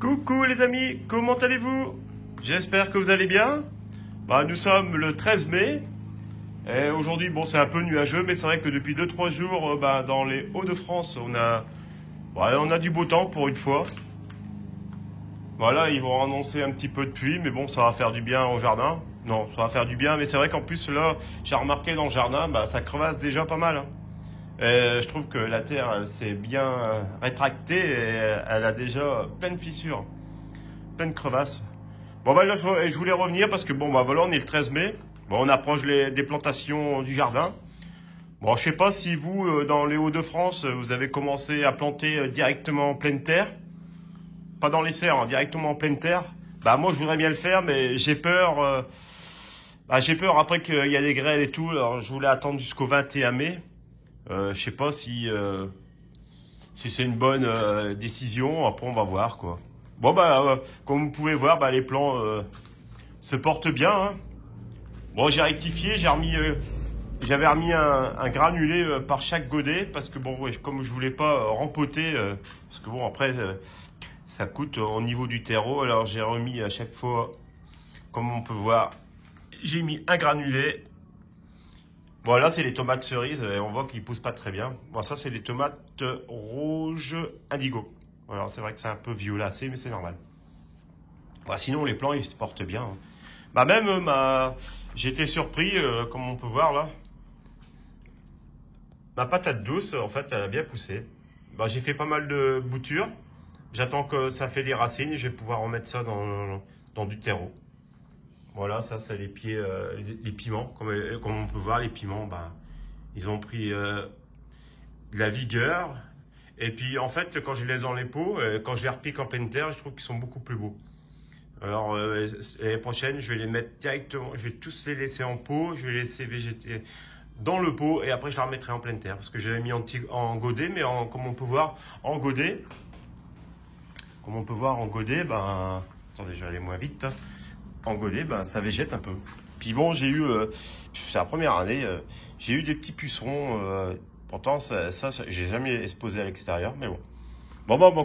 Coucou les amis, comment allez-vous? J'espère que vous allez bien. Nous sommes le 13 mai. Et aujourd'hui, bon, c'est un peu nuageux, mais c'est vrai que depuis 2 3 jours, dans les Hauts-de-France, on a du beau temps pour une fois. Voilà, ils vont annoncer un petit peu de pluie, mais bon, ça va faire du bien au jardin. Non, ça va faire du bien, mais c'est vrai qu'en plus, là, j'ai remarqué dans le jardin, ça crevasse déjà pas mal, hein. Et je trouve que la terre, elle s'est bien rétractée et elle a déjà plein de fissures, plein de crevasses. Bon, là, je voulais revenir parce que, voilà, on est le 13 mai. Bon, on approche des plantations du jardin. Bon, je sais pas si vous, dans les Hauts-de-France, vous avez commencé à planter directement en pleine terre. Pas dans les serres, hein, directement en pleine terre. Moi, je voudrais bien le faire, mais j'ai peur. J'ai peur après qu'il y a des grêles et tout. Alors, je voulais attendre jusqu'au 21 mai. Je sais pas si c'est une bonne décision. Après, on va voir, quoi. Comme vous pouvez voir, les plants se portent bien, hein. Bon, j'ai rectifié, j'avais remis un granulé par chaque godet parce que comme je voulais pas rempoter, parce que après ça coûte au niveau du terreau, alors j'ai remis à chaque fois, comme on peut voir, j'ai mis un granulé. Bon, là c'est les tomates cerises et on voit qu'ils poussent pas très bien. Bon, ça c'est les tomates rouges indigo. Alors c'est vrai que c'est un peu violacé, mais c'est normal. Sinon les plants ils se portent bien, hein. J'ai été surpris, comme on peut voir là. Ma patate douce, en fait, elle a bien poussé. J'ai fait pas mal de boutures. J'attends que ça fait des racines et je vais pouvoir remettre ça dans du terreau. Voilà, ça c'est les pieds, les piments. Comme on peut voir, les piments, ils ont pris de la vigueur. Et puis en fait, quand je les laisse dans les pots, quand je les repique en pleine terre, je trouve qu'ils sont beaucoup plus beaux. Alors, l'année prochaine, je vais les mettre directement, je vais tous les laisser en pot, je vais les laisser végéter dans le pot et après je la remettrai en pleine terre. Parce que j'avais mis en godet, mais comme on peut voir en godet, attendez, je vais aller moins vite, hein. En godet, ça végète un peu. Puis bon, c'est la première année, j'ai eu des petits pucerons, pourtant ça j'ai jamais exposé à l'extérieur, mais bon.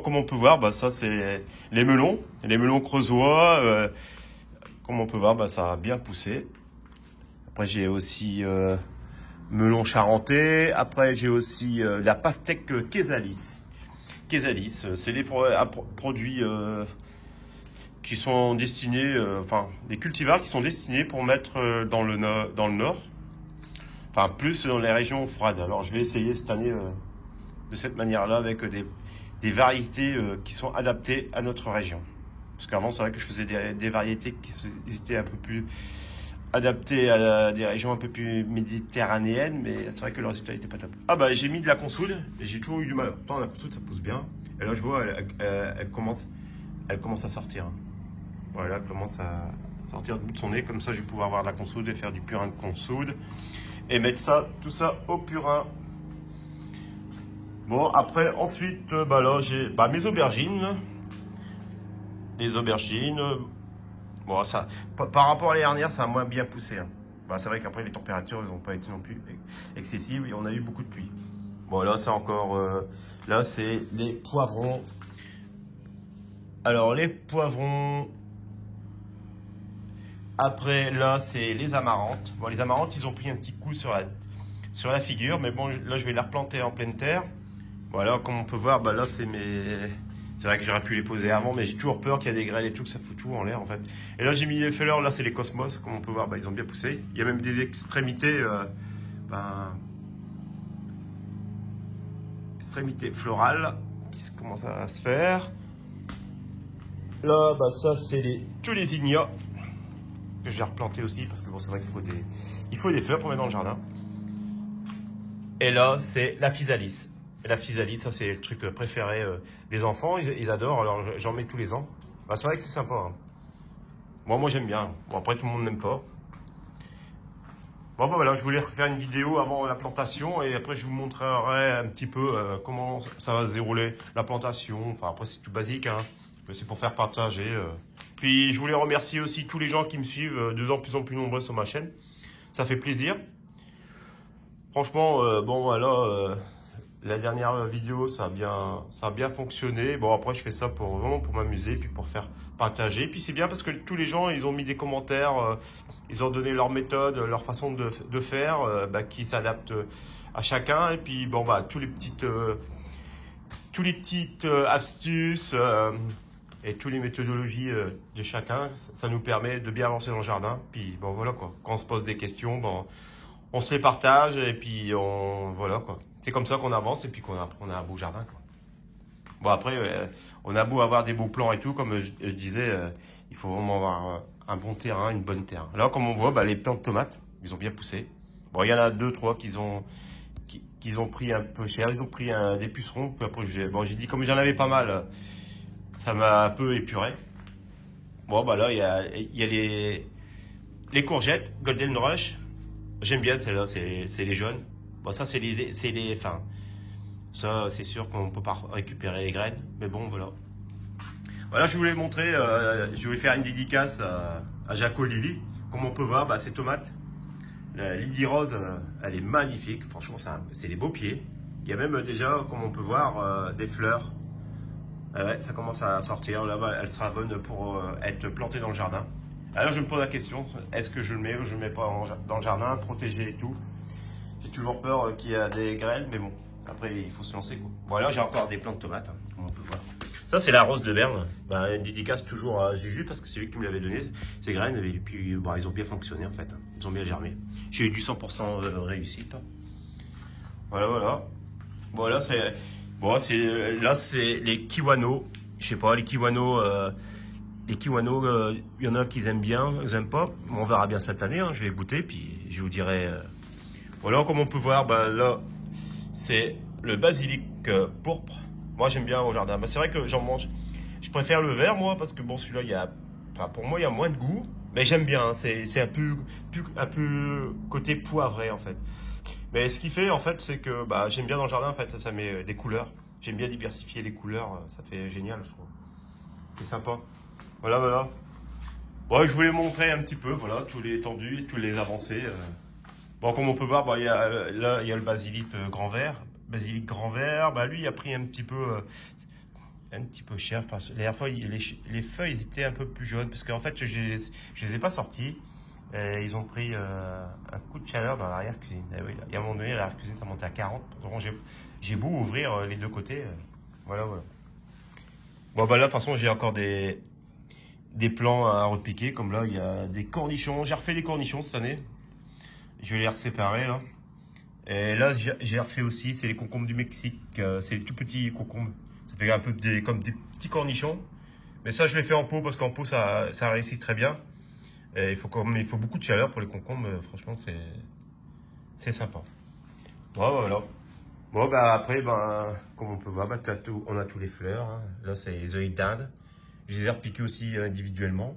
Comme on peut voir, ça c'est les melons creusois. Comme on peut voir, ça a bien poussé. Après j'ai aussi melon charentais. Après j'ai aussi la pastèque Késalis. Késalis, c'est des produits qui sont destinés, des cultivars qui sont destinés pour mettre dans le nord. Enfin, plus dans les régions froides. Alors je vais essayer cette année de cette manière-là avec des variétés qui sont adaptées à notre région. Parce qu'avant, c'est vrai que je faisais des variétés qui étaient un peu plus adaptées à des régions un peu plus méditerranéennes, mais c'est vrai que le résultat n'était pas top. J'ai mis de la consoude, et j'ai toujours eu du mal. Pourtant, la consoude, ça pousse bien. Et là, je vois, elle commence à sortir. Voilà, elle commence à sortir du bout de son nez. Comme ça, je vais pouvoir avoir de la consoude et faire du purin de consoude. Et mettre tout ça au purin. Bon, après, ensuite, là, j'ai mes aubergines. Les aubergines, par rapport à l'année dernière, ça a moins bien poussé, hein. C'est vrai qu'après, les températures, elles n'ont pas été non plus excessives et on a eu beaucoup de pluie. Là, c'est encore... là, c'est les poivrons. Alors, les poivrons... Après, là, c'est les amarantes. Les amarantes, ils ont pris un petit coup sur la figure, mais bon, là, je vais les replanter en pleine terre. Voilà, comme on peut voir, là, c'est vrai que j'aurais pu les poser avant, mais j'ai toujours peur qu'il y ait des grêles et tout, que ça fout tout en l'air, en fait. Et là, j'ai mis les fleurs, là, c'est les cosmos, comme on peut voir, ils ont bien poussé. Il y a même des extrémités, extrémités florales qui commencent à se faire. Là, ça, c'est tous les ignas que j'ai replanté aussi, parce que c'est vrai qu'il faut des fleurs pour mettre dans le jardin. Et là, c'est la physalis. Et la physalis, ça c'est le truc préféré des enfants, ils adorent, alors j'en mets tous les ans. C'est vrai que c'est sympa, hein. Moi j'aime bien. Après tout le monde n'aime pas. Voilà, je voulais refaire une vidéo avant la plantation et après je vous montrerai un petit peu comment ça va se dérouler, la plantation. Après c'est tout basique, hein. C'est pour faire partager. Puis je voulais remercier aussi tous les gens qui me suivent de plus en plus nombreux sur ma chaîne. Ça fait plaisir. Franchement, la dernière vidéo, ça a bien fonctionné. Bon, après, je fais ça vraiment pour m'amuser, puis pour faire partager. Puis c'est bien parce que tous les gens, ils ont mis des commentaires, ils ont donné leur méthode, leur façon de faire, qui s'adapte à chacun. Et puis, bon, tous les petites astuces et toutes les méthodologies de chacun, ça nous permet de bien avancer dans le jardin. Puis, bon, voilà quoi. Quand on se pose des questions, bon, on se les partage et puis voilà quoi. C'est comme ça qu'on avance et puis qu'on a un beau jardin quoi. Bon après, on a beau avoir des beaux plans et tout, comme je disais, il faut vraiment avoir un bon terrain, une bonne terre. Là, comme on voit, les plants de tomates, ils ont bien poussé. Bon, il y en a 2-3 qu'ils ont pris un peu cher, ils ont pris des pucerons. Puis après, j'ai dit comme j'en avais pas mal, ça m'a un peu épuré. Bon, là, il y a les courgettes, Golden Rush. J'aime bien celle-là, c'est les jaunes. Bon, ça, enfin, ça, c'est sûr qu'on ne peut pas récupérer les graines. Mais bon, voilà. Voilà, je voulais montrer, je voulais faire une dédicace à Jaco Lily. Comme on peut voir, ces tomates, la Lydie Rose, elle est magnifique. Franchement, c'est des beaux pieds. Il y a même déjà, comme on peut voir, des fleurs. Ouais, ça commence à sortir. Là, elle sera bonne pour être plantée dans le jardin. Alors je me pose la question, est-ce que je le mets ou je ne le mets pas dans le jardin, protégé et tout. J'ai toujours peur qu'il y ait des grêles, mais bon, après il faut se lancer quoi. Bon là j'ai encore des plants de tomates, comme on peut voir. Ça c'est la rose de Berne, une dédicace toujours à Juju parce que c'est lui qui me l'avait donné, ces graines, et puis ils ont bien fonctionné en fait, ils ont bien germé. J'ai eu du 100% réussite. Voilà. Bon là c'est les Kiwano, je sais pas, les Kiwano... Les Kiwano, il y en a qui aiment bien, ils n'aiment pas. On verra bien cette année, je vais goûter, puis je vous dirai. Voilà, comme on peut voir, là, c'est le basilic pourpre. Moi, j'aime bien au jardin. C'est vrai que j'en mange. Je préfère le vert, moi, parce que bon, celui-là, pour moi, il y a moins de goût. Mais j'aime bien, c'est un peu côté poivré, en fait. Mais ce qui fait, en fait, c'est que j'aime bien dans le jardin, en fait, ça met des couleurs. J'aime bien diversifier les couleurs, ça fait génial, je trouve. C'est sympa. Voilà. Bon, je voulais montrer un petit peu, voilà, tous les étendues, tous les avancées. Bon, comme on peut voir, là, il y a le basilic grand vert. Basilic grand vert, lui, il a pris un petit peu cher. Enfin, la dernière fois, les feuilles étaient un peu plus jaunes parce qu'en fait, je les ai pas sorties. Ils ont pris un coup de chaleur dans l'arrière-cuisine. Oui, il y a un moment donné, l'arrière-cuisine, ça montait à 40. Donc, j'ai beau ouvrir les deux côtés. Voilà. Bon, là, de toute façon, j'ai encore des plants à repiquer, comme là il y a des cornichons, j'ai refait des cornichons cette année, je vais les séparer là. Et là j'ai refait aussi, c'est les concombres du Mexique, c'est les tout petits concombres, ça fait un peu comme des petits cornichons, mais ça je les fais en pot parce qu'en pot ça réussit très bien. Et il faut beaucoup de chaleur pour les concombres, franchement c'est sympa. Voilà. Bon après comme on peut voir, on a tous les fleurs, là c'est les œillets d'Inde. Je les ai repiqués aussi individuellement.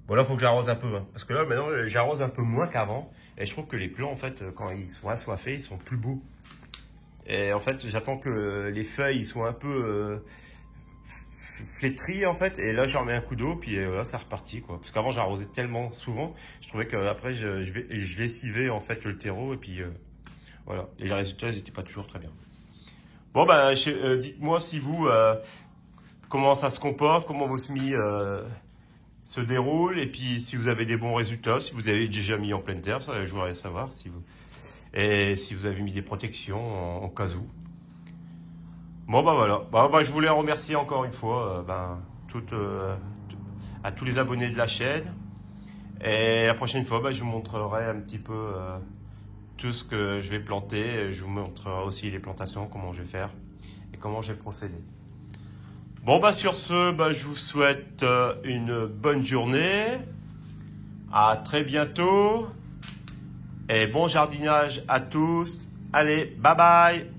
Bon là, il faut que j'arrose un peu. Parce que là, maintenant, j'arrose un peu moins qu'avant. Et je trouve que les plants, en fait, quand ils sont assoiffés, ils sont plus beaux. Et en fait, j'attends que les feuilles soient un peu flétries, en fait. Et là, j'en mets un coup d'eau, puis voilà, c'est reparti, quoi. Parce qu'avant, j'arrosais tellement souvent. Je trouvais qu'après, je lessivais, en fait, le terreau. Et puis, voilà. Et les résultats, ils n'étaient pas toujours très bien. Bon, dites-moi si vous... comment ça se comporte, comment vos semis se déroulent, et puis si vous avez des bons résultats, si vous avez déjà mis en pleine terre, ça je voudrais savoir, si vous avez mis des protections en cas où. Bon voilà, je voulais remercier encore une fois à tous les abonnés de la chaîne, et la prochaine fois je vous montrerai un petit peu tout ce que je vais planter, je vous montrerai aussi les plantations, comment je vais faire et comment je vais procéder. Bon sur ce, je vous souhaite une bonne journée, à très bientôt et bon jardinage à tous. Allez, bye bye.